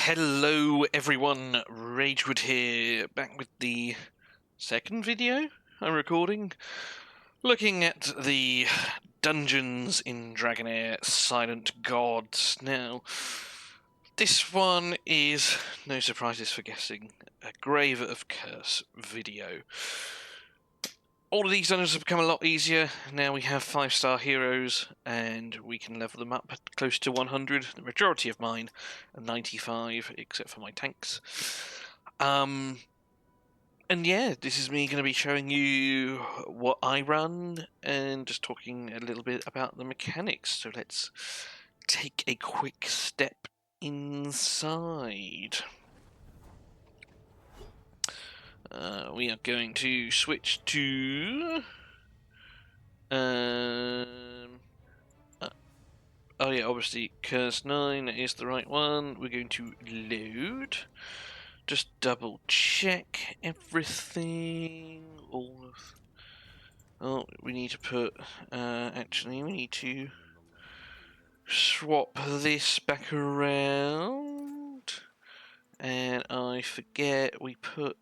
Hello everyone, Ragewood here, back with the second video I'm recording, looking at the dungeons in Dragonheir Silent Gods. Now, this one is, no surprises for guessing, a Grave of Curse video. All of these dungeons have become a lot easier. Now we have 5-star heroes and we can level them up close to 100. The majority of mine are 95, except for my tanks. And yeah, this is me going to be showing you what I run and just talking a little bit about the mechanics. So let's take a quick step inside. We are going to switch to... oh yeah, obviously Curse 9 is the right one. We're going to load. Just double check everything. Oh, we need to put... actually, we need to swap this back around. And I forget we put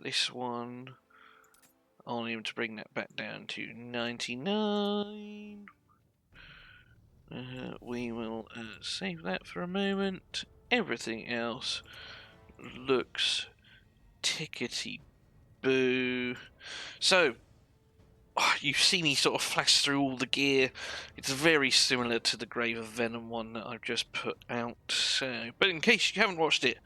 this one... I'll need to bring that back down to 99. We will save that for a moment. Everything else looks tickety-boo. So, you see me sort of flash through all the gear. It's very similar to the Grave of Venom one that I've just put out. But in case you haven't watched it,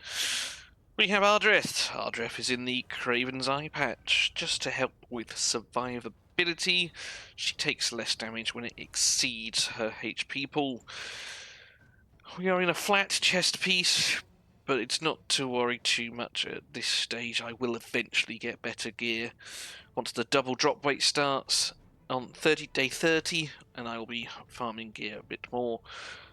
we have Ardreth. Ardreth is in the Craven's Eye patch, just to help with survivability. She takes less damage when it exceeds her HP pool. We are in a flat chest piece, but it's not to worry too much at this stage. I will eventually get better gear once the double drop weight starts on day 30, and I will be farming gear a bit more.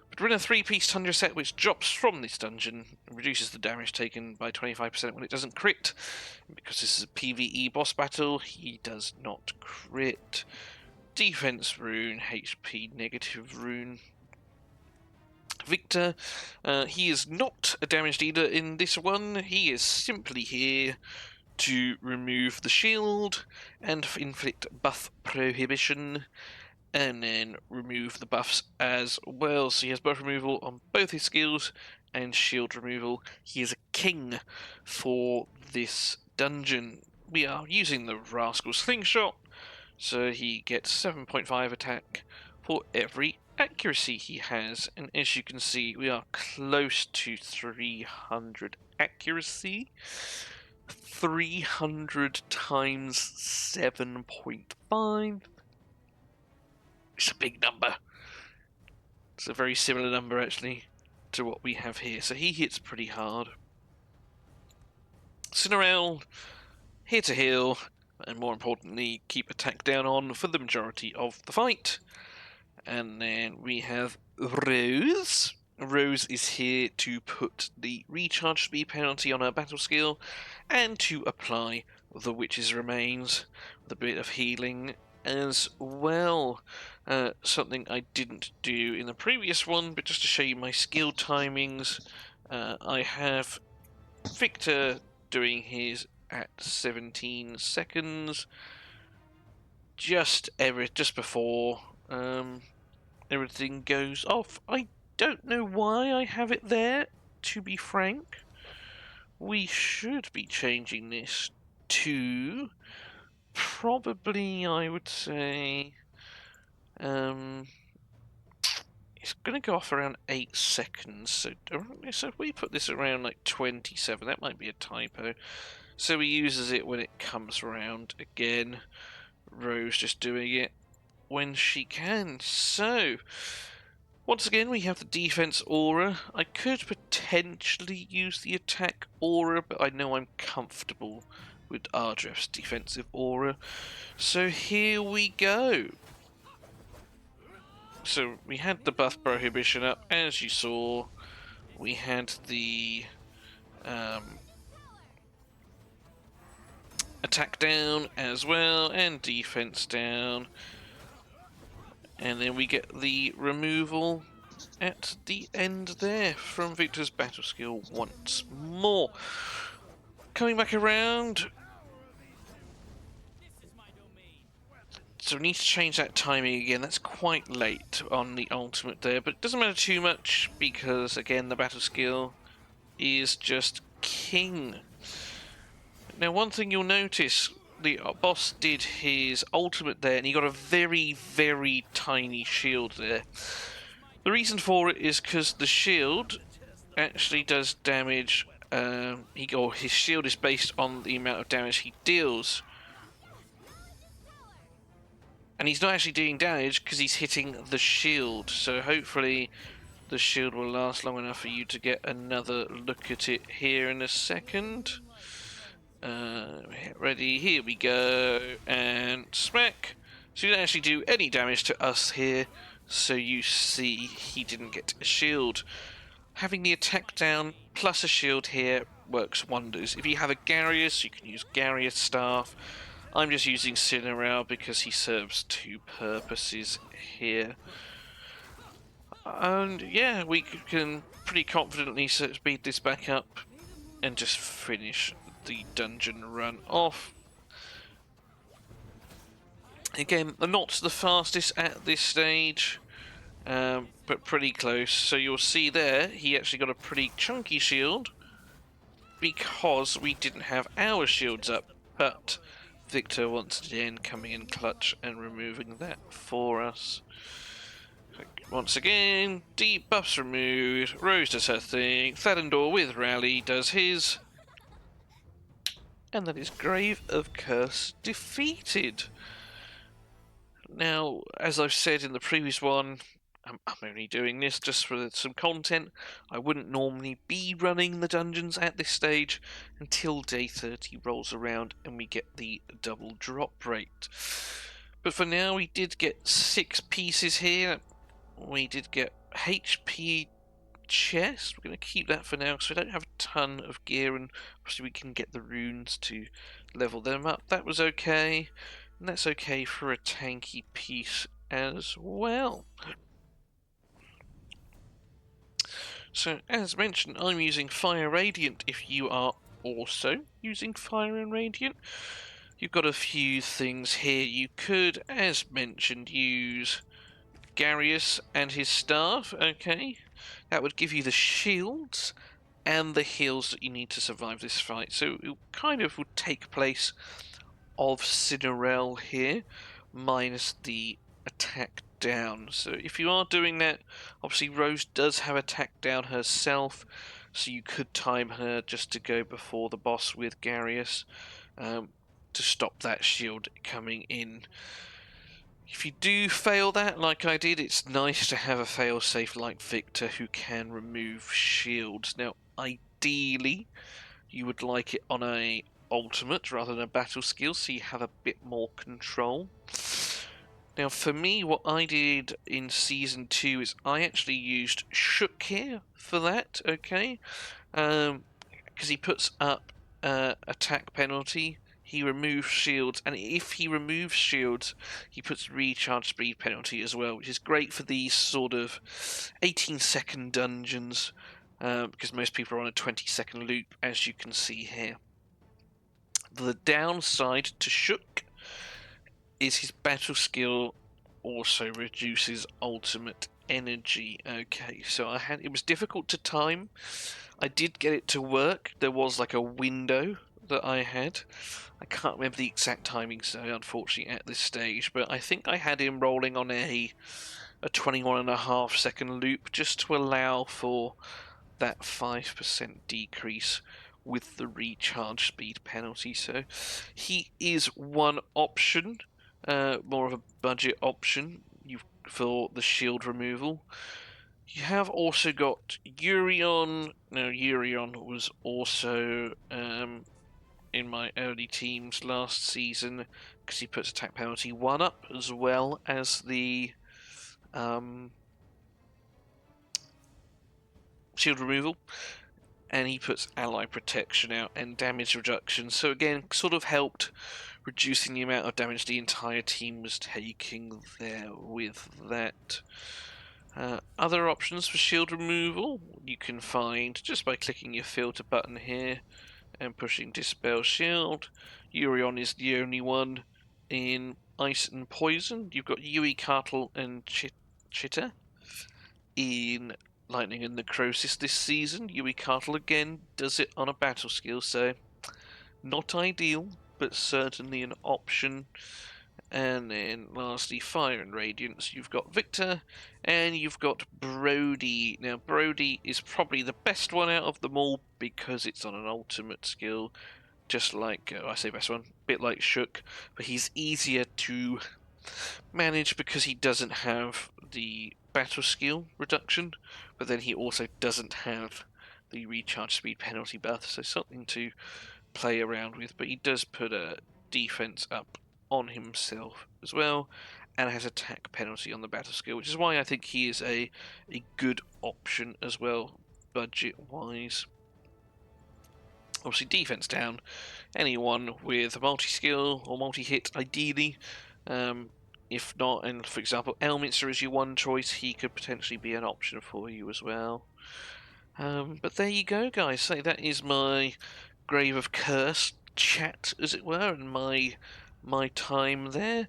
But we're in a 3-piece Tundra set which drops from this dungeon and reduces the damage taken by 25% when it doesn't crit. And because this is a PvE boss battle, he does not crit. Defense rune, HP negative rune. Victor, he is not a damage dealer in this one. He is simply here to remove the shield and inflict buff prohibition, and then remove the buffs as well. So he has buff removal on both his skills and shield removal. He is a king for this dungeon. We are using the Rascal Slingshot, so he gets 7.5 attack for every accuracy he has, and as you can see, we are close to 300 accuracy. 300 times 7.5. It's a big number. It's a very similar number, actually, to what we have here. So he hits pretty hard. Cinerelle, here to heal, and more importantly, keep attack down on for the majority of the fight. And then we have Rose. Rose is here to put the recharge speed penalty on her battle skill and to apply the Witch's Remains with a bit of healing as well. Something I didn't do in the previous one, but just to show you my skill timings, I have Victor doing his at 17 seconds, just before everything goes off. I don't know why I have it there, to be frank. We should be changing this to probably, I would say, it's going to go off around 8 seconds. So if we put this around like 27, that might be a typo. So he uses it when it comes around again. Rose just doing it when she can. So, once again, we have the defense aura. I could potentially use the attack aura, but I know I'm comfortable with Ardreth's defensive aura. So here we go. So we had the buff prohibition up, as you saw. We had the attack down as well, and defense down. And then we get the removal at the end there from Victor's battle skill once more. Coming back around. So we need to change that timing again. That's quite late on the ultimate there, but it doesn't matter too much because, again, the battle skill is just king. Now, one thing you'll notice, the boss did his ultimate there, and he got a very, very tiny shield there. The reason for it is because the shield actually does damage. His shield is based on the amount of damage he deals. And he's not actually doing damage because he's hitting the shield. So hopefully the shield will last long enough for you to get another look at it here in a second. Ready, here we go. And smack. So he didn't actually do any damage to us here. So you see he didn't get a shield. Having the attack down plus a shield here works wonders. If you have a Garius, you can use Garius Staff. I'm just using Cineral because he serves two purposes here. And yeah, we can pretty confidently speed this back up and just finish the dungeon run off. Again, not the fastest at this stage, but pretty close. So you'll see there, he actually got a pretty chunky shield because we didn't have our shields up, but Victor once again coming in clutch and removing that for us. Once again, debuffs removed, Rose does her thing, Thadendor with Rally does his, and that is Grave of Curse defeated. Now, as I've said in the previous one, I'm only doing this just for some content. I wouldn't normally be running the dungeons at this stage until day 30 rolls around and we get the double drop rate. But for now, we did get 6 pieces here. We did get HP chest. We're going to keep that for now because we don't have a ton of gear, and obviously we can get the runes to level them up. That was okay, and that's okay for a tanky piece as well. So, as mentioned, I'm using Fire Radiant. If you are also using Fire and Radiant, you've got a few things here. You could, as mentioned, use Garius and his staff, okay? That would give you the shields and the heals that you need to survive this fight. So it kind of would take place of Cinerel here, minus the attack down. So if you are doing that, obviously Rose does have attack down herself, so you could time her just to go before the boss with Garius to stop that shield coming in. If you do fail that, like I did, it's nice to have a failsafe like Victor who can remove shields. Now, ideally, you would like it on a ultimate rather than a battle skill, so you have a bit more control. Now, for me, what I did in Season 2 is I actually used Shook here for that, okay? Because he puts up attack penalty, he removes shields, and if he removes shields, he puts recharge speed penalty as well, which is great for these sort of 18-second dungeons, because most people are on a 20-second loop, as you can see here. The downside to Shook is his battle skill also reduces ultimate energy. Okay, so it was difficult to time. I did get it to work. There was like a window that I had. I can't remember the exact timing, so unfortunately at this stage, but I think I had him rolling on a 21.5 second loop just to allow for that 5% decrease with the recharge speed penalty. So he is one option, more of a budget option for the shield removal. You have also got Urion. Now, Urion was also in my early teams last season because he puts attack penalty 1 up as well as the shield removal, and he puts ally protection out and damage reduction. So again, sort of helped reducing the amount of damage the entire team was taking there with that. Other options for shield removal you can find just by clicking your filter button here and pushing Dispel Shield. Urion is the only one in Ice and Poison. You've got Yui, Cartel, and Chitter in Lightning and Necrosis this season. Yui Cartel again does it on a battle skill, so not ideal, but certainly an option. And then lastly, Fire and Radiance. You've got Victor and you've got Brody. Now, Brody is probably the best one out of them all because it's on an ultimate skill, just like, I say best one, a bit like Shook, but he's easier to manage because he doesn't have the battle skill reduction, but then he also doesn't have the recharge speed penalty buff, so something to play around with, but he does put a defense up on himself as well, and has attack penalty on the battle skill, which is why I think he is a good option as well, budget wise. Obviously, defense down, anyone with a multi skill or multi hit, ideally. If not, and for example, Elminster is your one choice, he could potentially be an option for you as well. But there you go, guys. So that is my Grave of Curse chat, as it were, and my time there.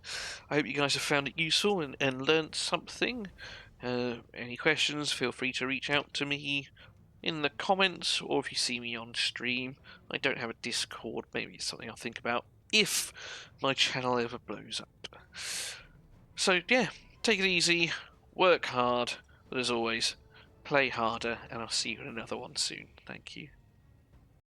I hope you guys have found it useful and learnt something. Any questions, feel free to reach out to me in the comments, or if you see me on stream. I don't have a Discord, maybe it's something I'll think about if my channel ever blows up. So yeah, take it easy, work hard, but as always, play harder, and I'll see you in another one soon. Thank you.